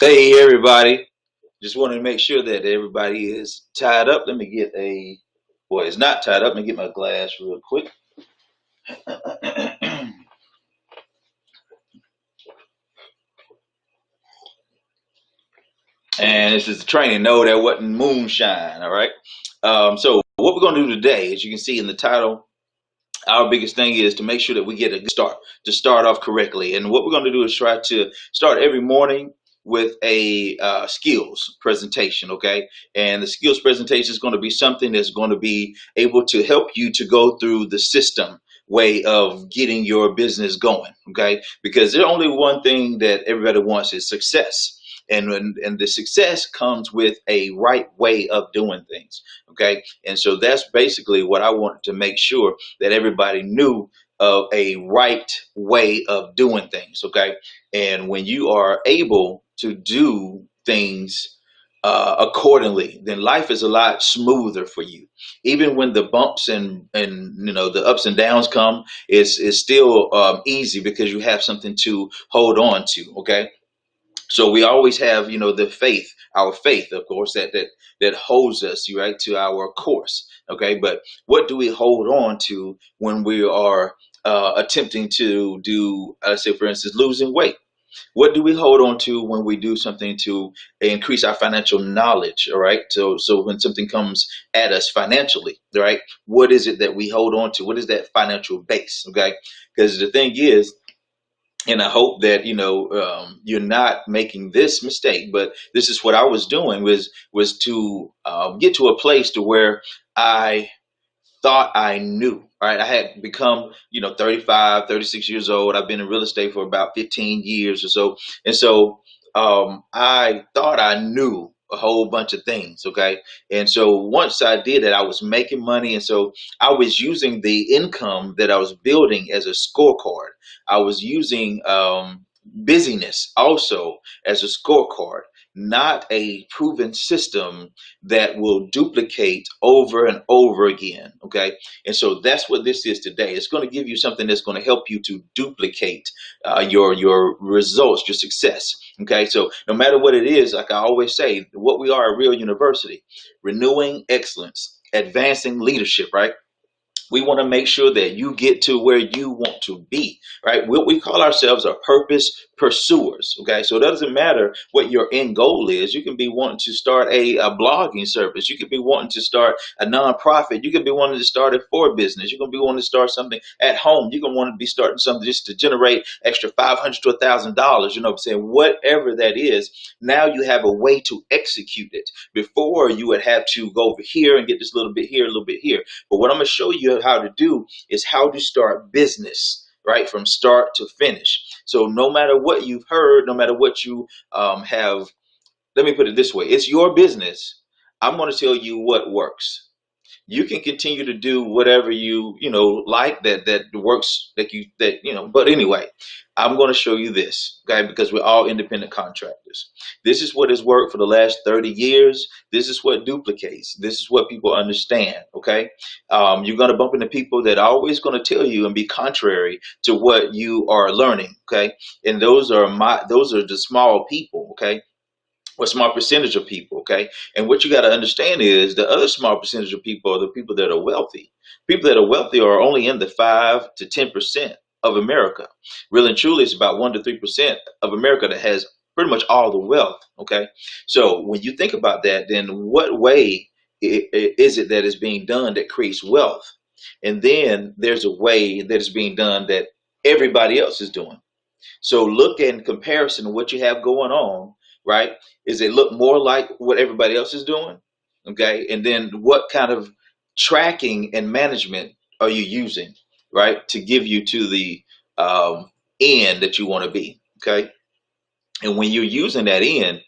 Hey everybody, just wanted to make sure that everybody is tied up. Let me get well, it's not tied up. Let me get my glass real quick. And this is the training. No, that wasn't moonshine. All right. So what we're going to do today, as you can see in the title, our biggest thing is to make sure that we get a good start, to start off correctly. And what we're going to do is try to start every morning with a skills presentation, okay? And the skills presentation is going to be something that's going to be able to help you to go through the system way of getting your business going, okay? Because there's only one thing that everybody wants is success. And the success comes with a right way of doing things, okay? And so that's basically what I wanted to make sure that everybody knew of a right way of doing things, okay? And when you are able to do things accordingly, then life is a lot smoother for you. Even when the bumps and the ups and downs come, it's still easy because you have something to hold on to, okay? So we always have, the faith, our faith, of course, that holds us, right, to our course. Okay, but what do we hold on to when we are attempting to do, let's say, for instance, losing weight? What do we hold on to when we do something to increase our financial knowledge? All right, so when something comes at us financially, right, what is it that we hold on to? What is that financial base? Okay, because the thing is, and I hope that you're not making this mistake. But this is what I was doing was to get to a place to where I thought I knew. All right, I had become 35, 36 years old. I've been in real estate for about 15 years or so, and so I thought I knew a whole bunch of things. Okay, and so once I did that, I was making money, and so I was using the income that I was building as a scorecard. I was using busyness also as a scorecard, not a proven system that will duplicate over and over again. Okay, and so that's what this is today. It's going to give you something that's going to help you to duplicate your results, your success. Okay, so no matter what it is, like I always say, what we are, a real university, renewing excellence, advancing leadership, right? We want to make sure that you get to where you want to be, right? We call ourselves a purpose pursuers, okay? So it doesn't matter what your end goal is. You can be wanting to start a blogging service. You could be wanting to start a nonprofit. You could be wanting to start a for business. You're going to be wanting to start something at home. You're going to want to be starting something just to generate extra $500 to $1,000. You know what I'm saying? Whatever that is, now you have a way to execute it. Before, you would have to go over here and get this little bit here, a little bit here. But what I'm going to show you how to do is how to start business, right, from start to finish. So no matter what you've heard, no matter what you have, let me put it this way: it's your business. I'm going to tell you what works. You can continue to do whatever you like that works, but anyway, I'm going to show you this, okay, because we're all independent contractors. This is what has worked for the last 30 years. This is what duplicates. This is what people understand, okay? You're going to bump into people that are always going to tell you and be contrary to what you are learning, okay? And those are the small people, okay? A small percentage of people, okay? And what you got to understand is the other small percentage of people are the people that are wealthy. People that are wealthy are only in the 5 to 10% of America. Really and truly, it's about 1 to 3% of America that has pretty much all the wealth, okay? So when you think about that, then what way is it that is being done that creates wealth? And then there's a way that is being done that everybody else is doing. So look in comparison to what you have going on, right? Is it look more like what everybody else is doing? Okay. And then what kind of tracking and management are you using, right, to give you to the end that you want to be? Okay. And when you're using that end,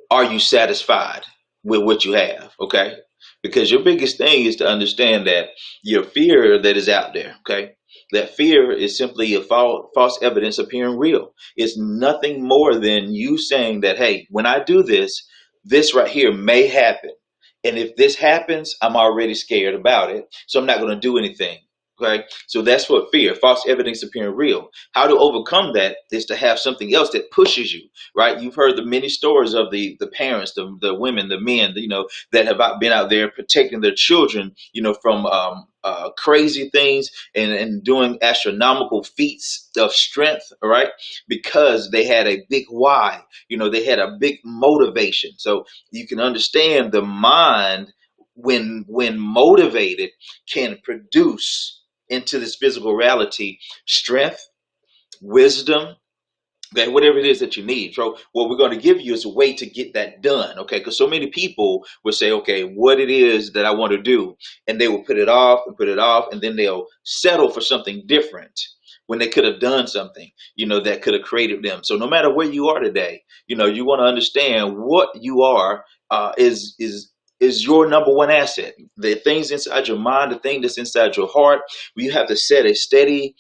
are you satisfied with what you have? Okay. Because your biggest thing is to understand that your fear that is out there, okay, that fear is simply a false evidence appearing real. It's nothing more than you saying that, hey, when I do this, this right here may happen. And if this happens, I'm already scared about it. So I'm not going to do anything. Okay, so that's what fear, false evidence appearing real. How to overcome that is to have something else that pushes you, right? You've heard the many stories of the parents, the women, the men, that have been out there protecting their children, from crazy things and doing astronomical feats of strength, right? Because they had a big why, they had a big motivation. So you can understand the mind when motivated can produce into this physical reality strength, wisdom, okay, whatever it is that you need. So what we're going to give you is a way to get that done, okay? Because so many people will say, okay, what it is that I want to do, and they will put it off and put it off, and then they'll settle for something different when they could have done something, that could have created them. So no matter where you are today, you want to understand what you are is your number one asset. The things inside your mind, the thing that's inside your heart, you have to set a steady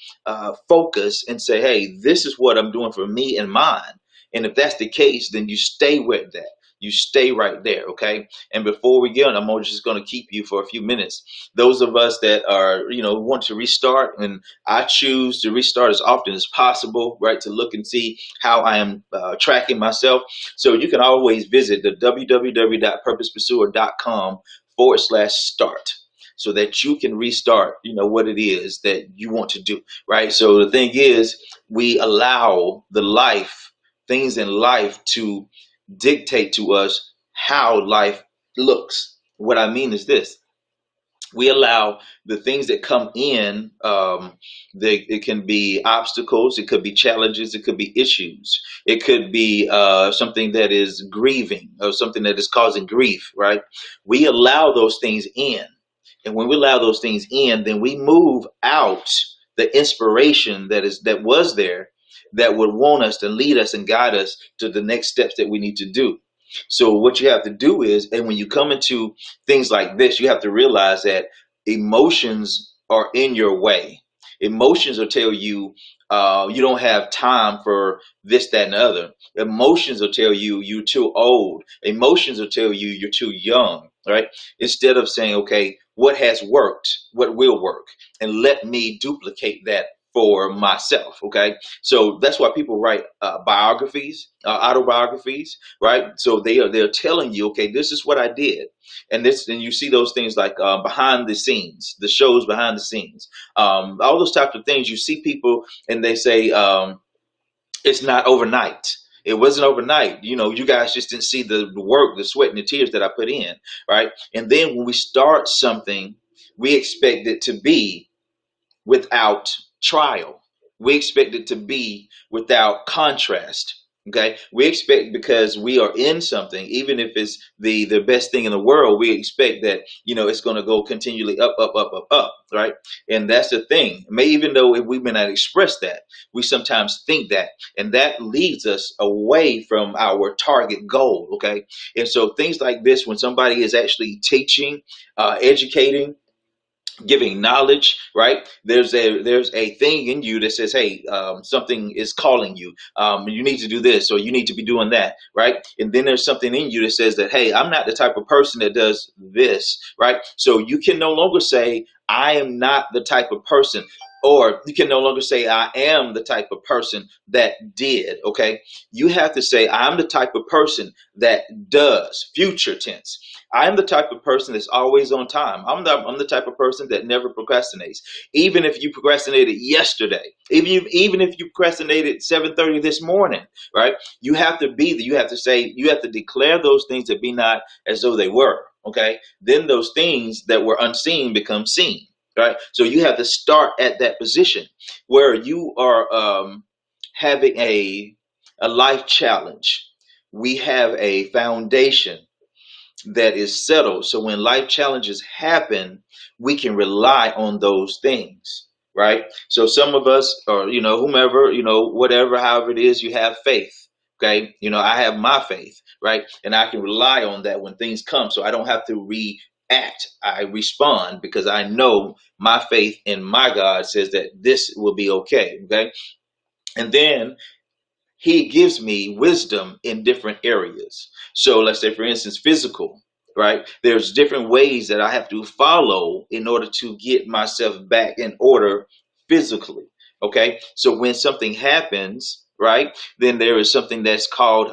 focus and say, hey, this is what I'm doing for me and mine. And if that's the case, then you stay with that. You stay right there, okay? And before we get on, I'm just going to keep you for a few minutes. Those of us that are, want to restart, and I choose to restart as often as possible, right, to look and see how I am tracking myself. So you can always visit the www.purposepursuer.com/start so that you can restart, what it is that you want to do, right? So the thing is, we allow things in life to dictate to us how life looks. What I mean is this: we allow the things that come in, it can be obstacles, it could be challenges, it could be issues, it could be something that is grieving or something that is causing grief, right? We allow those things in. And when we allow those things in, then we move out the inspiration that was there, that would want us to lead us and guide us to the next steps that we need to do. So what you have to do is, and when you come into things like this, you have to realize that emotions are in your way. Emotions will tell you you don't have time for this, that, and the other. Emotions will tell you you're too old. Emotions will tell you you're too young, right? Instead of saying, okay, what has worked, what will work, and let me duplicate that for myself, okay? So that's why people write biographies, autobiographies, right? So they're telling you, okay, this is what I did, and you see those things like behind the scenes, the shows behind the scenes, all those types of things. You see people and they say it's not overnight. It wasn't overnight. You guys just didn't see the work, the sweat, and the tears that I put in, right? And then when we start something, we expect it to be without trial. We expect it to be without contrast. Okay, we expect, because we are in something, even if it's the best thing in the world, we expect that it's going to go continually up, up, up, up, up, right? And that's the thing. Even though we may not express that, we sometimes think that, and that leads us away from our target goal. Okay, and so things like this, when somebody is actually teaching, educating, giving knowledge, right? There's a thing in you that says, hey, something is calling you. You need to do this, or you need to be doing that, right? And then there's something in you that says that, hey, I'm not the type of person that does this, right? So you can no longer say, I am not the type of person, or you can no longer say, I am the type of person that did, okay? You have to say, I'm the type of person that does, future tense. I'm the type of person that's always on time. I'm the type of person that never procrastinates. Even if you procrastinated yesterday, even if you procrastinated 7:30 this morning, right? You have to you have to say, you have to declare those things that be not as though they were, okay? Then those things that were unseen become seen, right? So you have to start at that position where you are having a life challenge. We have a foundation that is settled. So when life challenges happen, we can rely on those things, right? So some of us, or whomever, whatever, however it is, you have faith. Okay, I have my faith, right? And I can rely on that when things come. So I don't have to react. I respond because I know my faith in my God says that this will be okay. Okay. And then he gives me wisdom in different areas. So let's say, for instance, physical. right? There's different ways that I have to follow in order to get myself back in order physically. Okay, so when something happens, right, then there is something that's called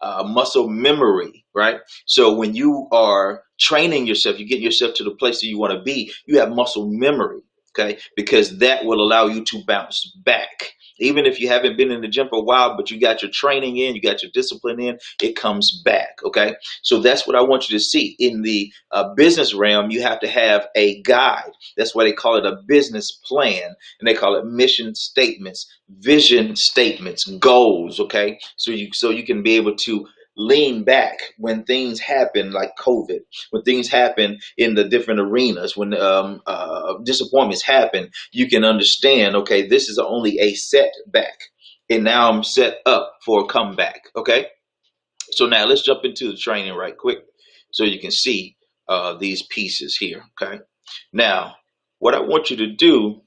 muscle memory, right? So when you are training yourself, you get yourself to the place that you want to be, you have muscle memory, okay, because that will allow you to bounce back. Even if you haven't been in the gym for a while, but you got your training in, you got your discipline in, it comes back. Okay, so that's what I want you to see. In the business realm, you have to have a guide. That's why they call it a business plan, and they call it mission statements, vision statements, goals. Okay, so you can be able to lean back when things happen like COVID, when things happen in the different arenas, when disappointments happen, you can understand, okay, this is only a setback, and now I'm set up for a comeback. Okay, so now let's jump into the training right quick so you can see these pieces here. Okay, now what I want you to do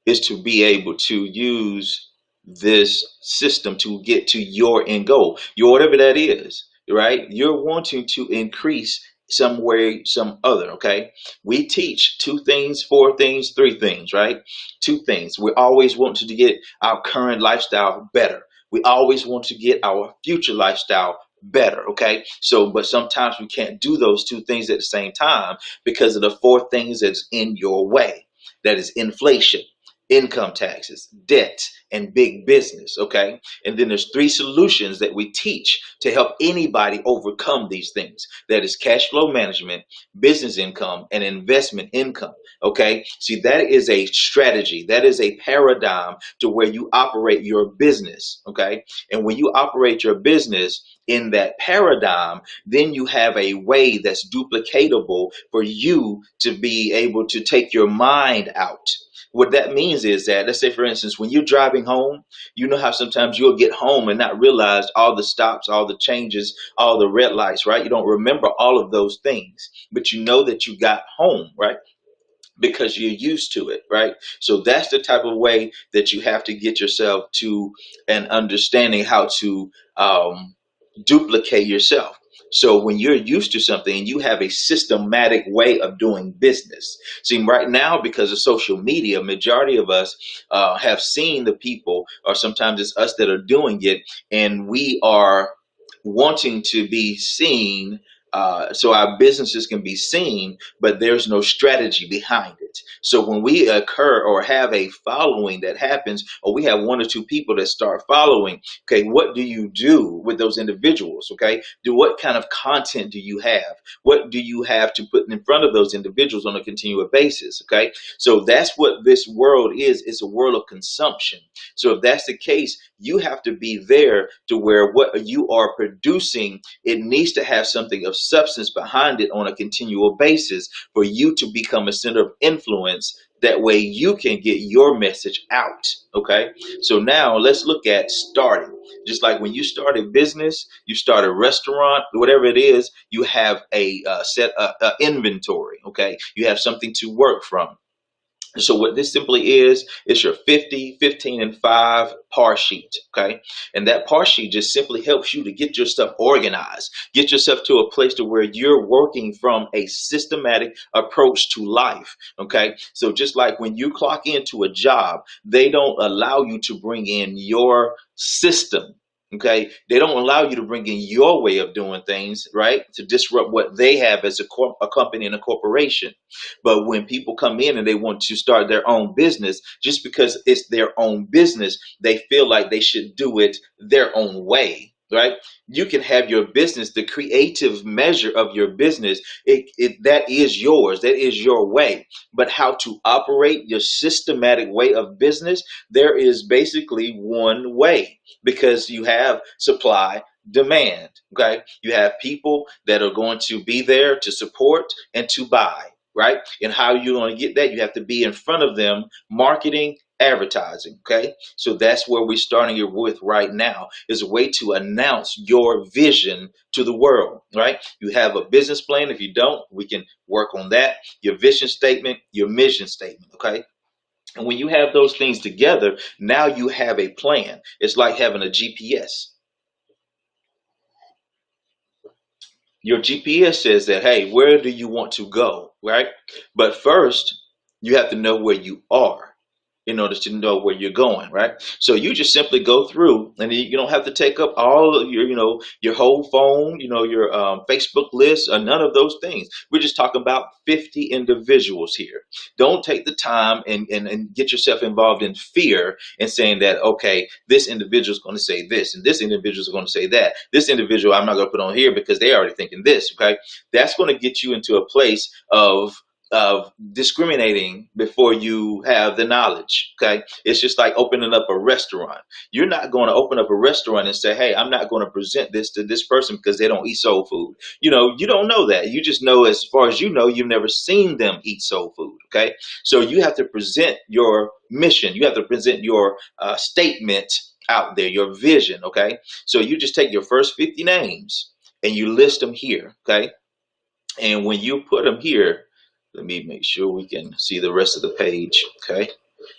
is to be able to use this system to get to your end goal, your whatever that is, right? You're wanting to increase some way, some other. Okay, we teach two things, four things, three things, right? Two things. We always want to get our current lifestyle better. We always want to get our future lifestyle better. Okay, so but sometimes we can't do those two things at the same time because of the four things that's in your way. That is inflation, income taxes, debt, and big business. Okay, and then there's three solutions that we teach to help anybody overcome these things. That is cash flow management, business income, and investment income. Okay, see, that is a strategy, that is a paradigm to where you operate your business. Okay, and when you operate your business in that paradigm, then you have a way that's duplicatable for you to be able to take your mind out. What that means is that, let's say, for instance, when you're driving home, you know how sometimes you'll get home and not realize all the stops, all the changes, all the red lights, right? You don't remember all of those things, but you know that you got home, right? Because you're used to it, right? So that's the type of way that you have to get yourself to an understanding how to duplicate yourself. So when you're used to something and you have a systematic way of doing business, see, right now, because of social media, majority of us have seen the people, or sometimes it's us that are doing it, and we are wanting to be seen, so our businesses can be seen, but there's no strategy behind it. So when we occur or have a following that happens, or we have one or two people that start following, okay, what do you do with those individuals? Okay, what kind of content do you have? What do you have to put in front of those individuals on a continual basis? Okay, so that's what this world is. It's a world of consumption. So if that's the case, you have to be there to where what you are producing, it needs to have something of substance behind it on a continual basis for you to become a center of influence. That way you can get your message out. Okay, so now let's look at starting. Just like when you start a business, you start a restaurant, whatever it is, you have a set inventory. Okay, you have something to work from. So what this simply is your 50, 15, and 5 par sheet. Okay, and that par sheet just simply helps you to get your stuff organized, get yourself to a place to where you're working from a systematic approach to life. Okay, so just like when you clock into a job, they don't allow you to bring in your system. Okay, they don't allow you to bring in your way of doing things, right, to disrupt what they have as a company and a corporation. But when people come in and they want to start their own business, just because it's their own business, they feel like they should do it their own way. Right? You can have your business, the creative measure of your business, that is yours, that is your way. But how to operate your systematic way of business, there is basically one way, because you have supply, demand. Okay, you have people that are going to be there to support and to buy, right? And how you're going to get that, you have to be in front of them, marketing, advertising. Okay, so that's where we're starting it with right now, is a way to announce your vision to the world. Right, you have a business plan. If you don't, we can work on that. Your vision statement, your mission statement. Okay, and when you have those things together, now you have a plan. It's like having a GPS. Your GPS says that, hey, where do you want to go, right? But first, you have to know where you are in order to know where you're going, right? So you just simply go through, and you don't have to take up all of your, your whole phone, your Facebook list, or none of those things. We're just talking about 50 individuals here. Don't take the time and get yourself involved in fear and saying that, okay, this individual is going to say this, and this individual is going to say that. This individual I'm not going to put on here because they're already thinking this, okay? That's going to get you into a place of discriminating before you have the knowledge. Okay, it's just like opening up a restaurant. You're not going to open up a restaurant and say, hey, I'm not going to present this to this person because they don't eat soul food. You don't know that. You just know, as far as you know, you've never seen them eat soul food. Okay, so you have to present your mission. You have to present your statement out there, your vision. Okay, so you just take your first 50 names and you list them here. Okay, and when you put them here, let me make sure we can see the rest of the page. Okay.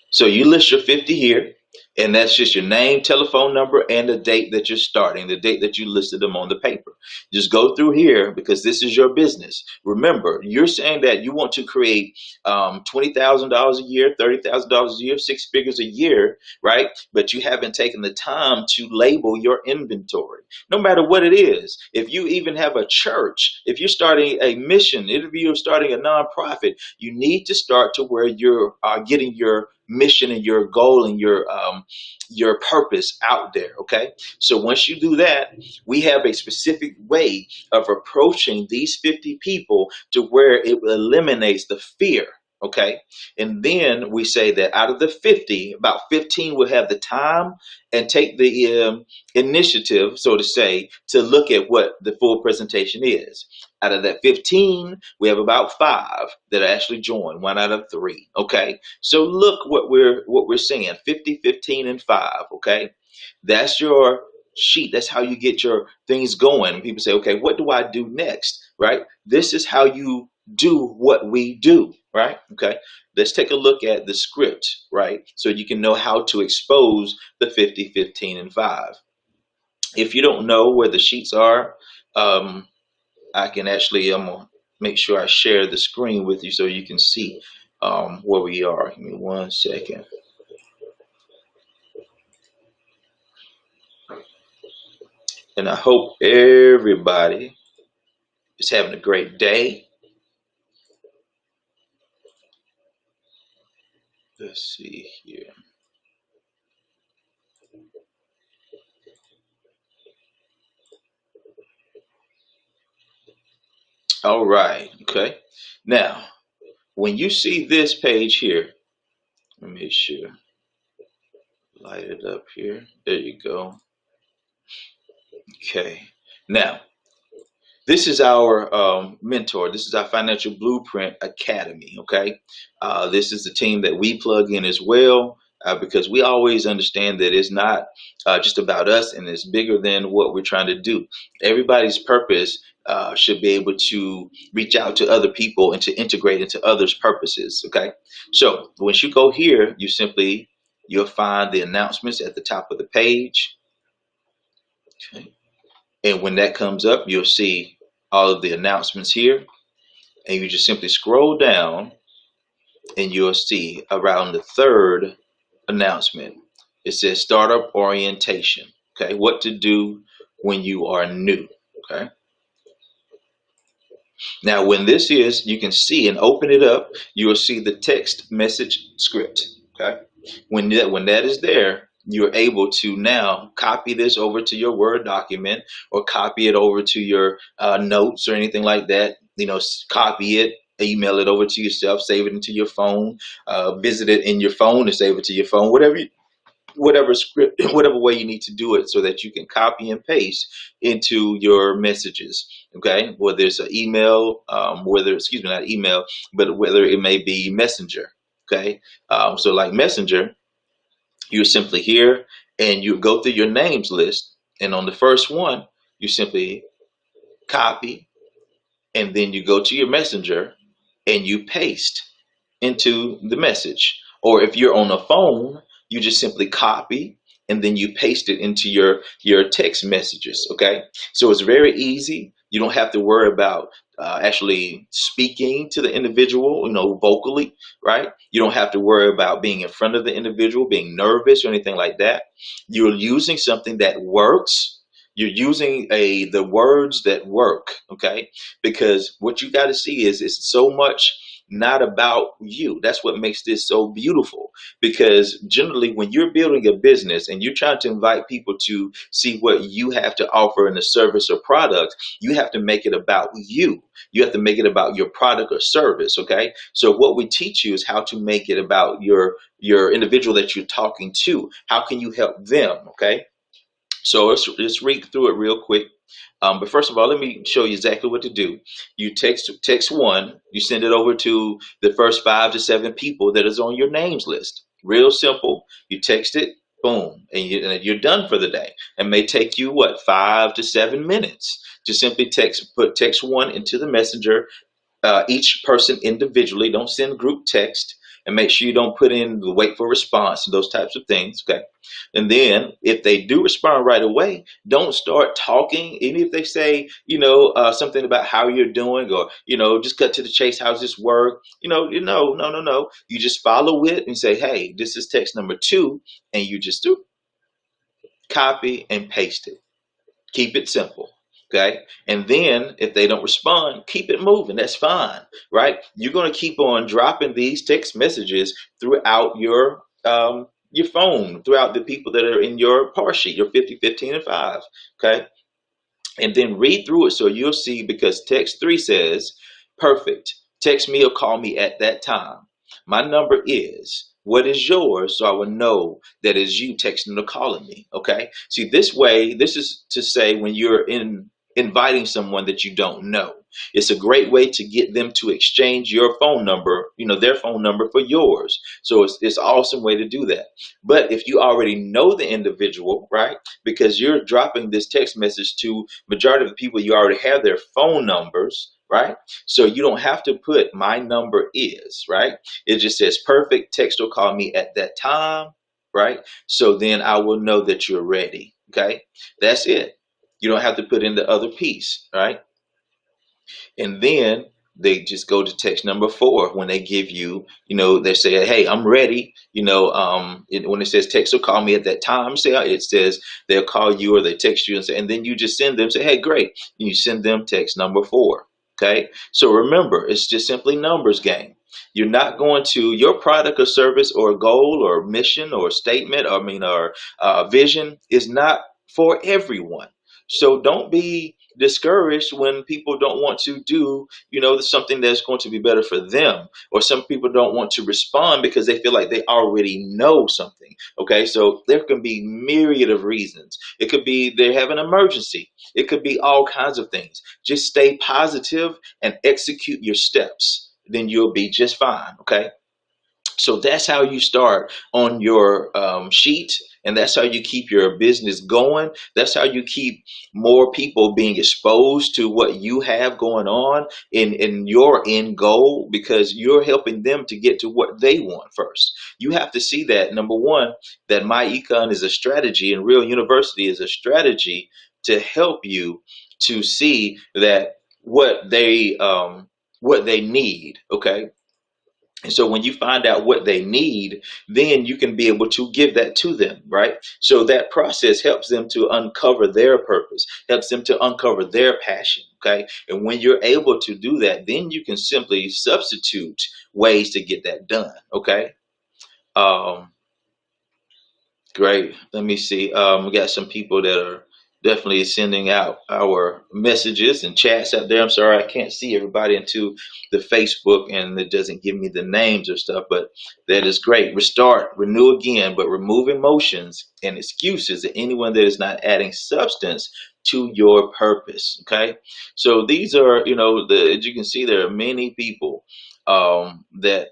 So you list your 50 here, and that's just your name, telephone number, and the date that you're starting, the date that you listed them on the paper. Just go through here because this is your business. Remember, you're saying that you want to create $20,000 a year, $30,000 a year, six figures a year, right? But you haven't taken the time to label your inventory, no matter what it is. If you even have a church, if you're starting a mission, if you're starting a nonprofit, you need to start to where you're getting your mission and your goal and your purpose out there. Okay, so once you do that, we have a specific way of approaching these 50 people to where it eliminates the fear. Okay, and then we say that out of the 50, about 15 will have the time and take the initiative, so to say, to look at what the full presentation is. Out of that 15, we have about 5 that actually join, 1 out of 3. Okay, so look what we're saying: 50, 15, and 5. Okay, that's your sheet. That's how you get your things going. People say, okay, what do I do next? Right? This is how you do what we do. Right? Okay, let's take a look at the script. Right? So you can know how to expose the 50, 15, and 5. If you don't know where the sheets are, I can actually, I'm gonna make sure I share the screen with you so you can see where we are. Give me 1 second. And I hope everybody is having a great day. Let's see here. All right. Okay. Now, when you see this page here, let me make sure. Light it up here. There you go. Okay. Now, this is our mentor. This is our Financial Blueprint Academy. Okay. This is the team that we plug in as well, because we always understand that it's not just about us, and it's bigger than what we're trying to do. Everybody's purpose should be able to reach out to other people and to integrate into others' purposes. Okay. So once you go here, you'll find the announcements at the top of the page. Okay. And when that comes up, you'll see all of the announcements here. And you just simply scroll down and you'll see around the third announcement. It says startup orientation. Okay, what to do when you are new. Okay. Now, when this is, you can see and open it up, you will see the text message script. Okay. When that is there, you're able to now copy this over to your Word document, or copy it over to your notes or anything like that. Copy it, email it over to yourself, save it into your phone, visit it in your phone and save it to your phone, whatever script, whatever way you need to do it, so that you can copy and paste into your messages. Okay, whether it's an email, not email, but whether it may be Messenger. Okay, so like Messenger, you're simply here and you go through your names list, and on the first one, you simply copy, and then you go to your Messenger and you paste into the message. Or if you're on a phone, you just simply copy and then you paste it into your text messages. Okay, so it's very easy You don't have to worry about actually speaking to the individual, vocally, right? You don't have to worry about being in front of the individual, being nervous or anything like that. You're using something that works. You're using the words that work, okay? Because what you got to see is it's so much not about you. That's what makes this so beautiful. Because generally, when you're building a business and you're trying to invite people to see what you have to offer in a service or product, you have to make it about you. You have to make it about your product or service, okay? So what we teach you is how to make it about your individual that you're talking to. How can you help them, okay? So let's read through it real quick. But first of all, let me show you exactly what to do. You text one, you send it over to the first 5 to 7 people that is on your names list. Real simple. You text it, boom, and you're done for the day. It may take you what, 5 to 7 minutes to simply put text one into the messenger, each person individually. Don't send group text, and make sure you don't put in the wait for response and those types of things. Okay. And then if they do respond right away, don't start talking. Even if they say, something about how you're doing, or, just cut to the chase. How's this work? No. You just follow it and say, hey, this is text number 2. And you just do copy and paste it. Keep it simple. Okay. And then if they don't respond, keep it moving. That's fine. Right. You're going to keep on dropping these text messages throughout your phone, throughout the people that are in your par sheet, your 50, 15, and 5. Okay. And then read through it so you'll see, because text 3 says, perfect. Text me or call me at that time. My number is, what is yours, so I will know that it's you texting or calling me. Okay. See, this way, this is to say when you're inviting someone that you don't know. It's a great way to get them to exchange your phone number, their phone number for yours. So it's an awesome way to do that. But if you already know the individual, right, because you're dropping this text message to majority of the people, you already have their phone numbers, right? So you don't have to put my number is, right? It just says perfect, text or call me at that time, right? So then I will know that you're ready. Okay. That's it. You don't have to put in the other piece, right? And then they just go to text number 4 when they give you, they say, hey, I'm ready. When it says text or call me at that time, it says they'll call you or they text you and then you just send them, say, hey, great. And you send them text number 4. Okay. So remember, it's just simply numbers game. You're not going to your product or service or goal or mission or statement, or vision is not for everyone. So don't be discouraged when people don't want to do, something that's going to be better for them, or some people don't want to respond because they feel like they already know something. Okay, so there can be myriad of reasons. It could be they have an emergency. It could be all kinds of things. Just stay positive and execute your steps. Then you'll be just fine. Okay. So that's how you start on your sheet, and that's how you keep your business going. That's how you keep more people being exposed to what you have going on in your end goal, because you're helping them to get to what they want first. You have to see that, number one, that My Econ is a strategy and Real University is a strategy to help you to see that what they need. Okay. And so when you find out what they need, then you can be able to give that to them, right? So that process helps them to uncover their purpose, helps them to uncover their passion, okay? And when you're able to do that, then you can simply substitute ways to get that done, okay? Um, Great. Let me see. We got some people that are definitely sending out our messages and chats out there. I'm sorry I can't see everybody into the Facebook and it doesn't give me the names or stuff, but that is great. Restart, renew again, but remove emotions and excuses to anyone that is not adding substance to your purpose. Okay. So these are, as you can see, there are many people that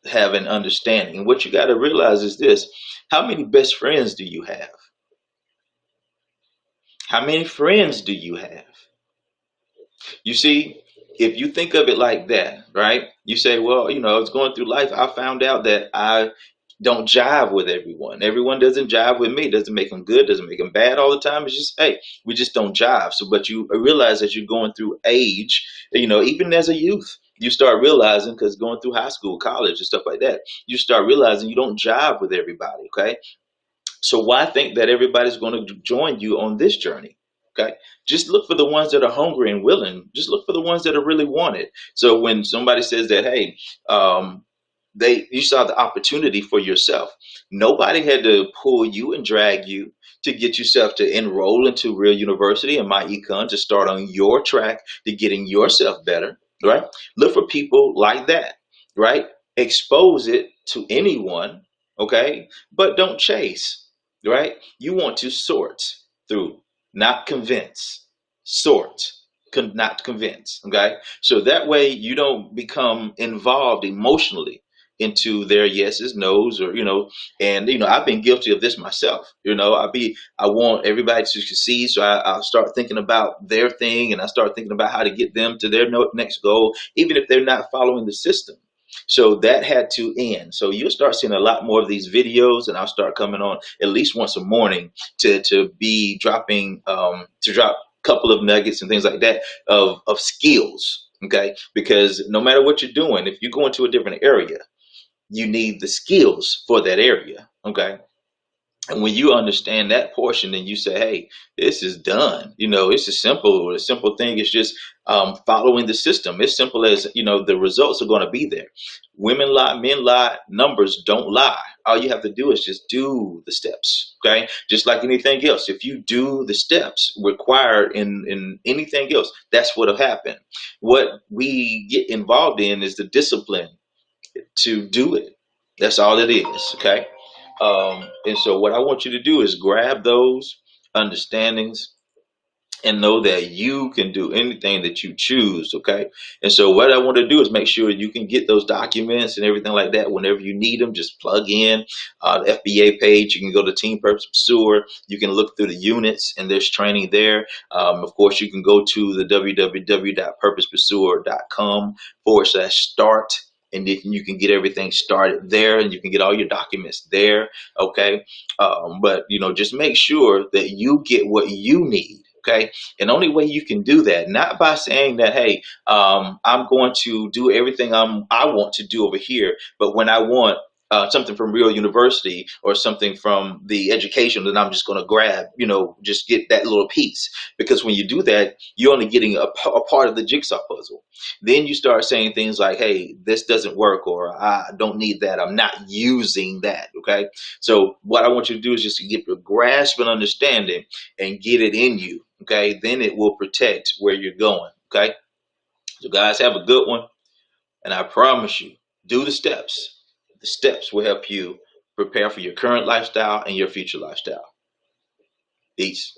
have an understanding. And what you got to realize is this: how many best friends do you have? How many friends do you have? You see, if you think of it like that, right? You say, well, I was going through life. I found out that Don't jive with everyone. Everyone doesn't jive with me. Doesn't make them good. Doesn't make them bad all the time. It's just, hey, we just don't jive. So, but you realize as you're going through age, even as a youth, you start realizing, because going through high school, college, and stuff like that, you start realizing you don't jive with everybody. Okay, so why think that everybody's going to join you on this journey? Okay, just look for the ones that are hungry and willing. Just look for the ones that are really wanted. So when somebody says that, hey, um, you saw the opportunity for yourself. Nobody had to pull you and drag you to get yourself to enroll into Real University and My Econ to start on your track to getting yourself better, right? Look for people like that, right? Expose it to anyone, okay? But don't chase, right? You want to sort through, not convince. Sort, not convince, okay? So that way you don't become involved emotionally into their yeses, nos, or and I've been guilty of this myself. I want everybody to succeed, so I'll start thinking about their thing, and I start thinking about how to get them to their next goal, even if they're not following the system. So that had to end. So you'll start seeing a lot more of these videos, and I'll start coming on at least once a morning to be dropping to drop a couple of nuggets and things like that of skills. Okay, because no matter what you're doing, if you go into a different area, you need the skills for that area. Okay. And when you understand that portion, then you say, hey, this is done. It's a simple. The simple thing is just following the system. It's simple as, the results are going to be there. Women lie, men lie, numbers don't lie. All you have to do is just do the steps. Okay. Just like anything else. If you do the steps required in anything else, that's what'll happen. What we get involved in is the discipline to do it. That's all it is. Okay. And so what I want you to do is grab those understandings and know that you can do anything that you choose. Okay. And so what I want to do is make sure you can get those documents and everything like that whenever you need them. Just plug in the FBA page. You can go to Team Purpose Pursuer. You can look through the units, and there's training there. Of course, you can go to the www.purposepursuer.com/start, and then you can get everything started there, and you can get all your documents there. Okay. But just make sure that you get what you need. Okay. And the only way you can do that, not by saying that, hey, I'm going to do everything I want to do over here, but when I want something from Real University or something from the education, then I'm just going to grab, just get that little piece. Because when you do that, you're only getting a part of the jigsaw puzzle. Then you start saying things like, hey, this doesn't work, or I don't need that. I'm not using that. Okay. So what I want you to do is just to get a grasp and understanding and get it in you. Okay. Then it will protect where you're going. Okay. So guys, have a good one. And I promise you, do the steps. The steps will help you prepare for your current lifestyle and your future lifestyle. Peace.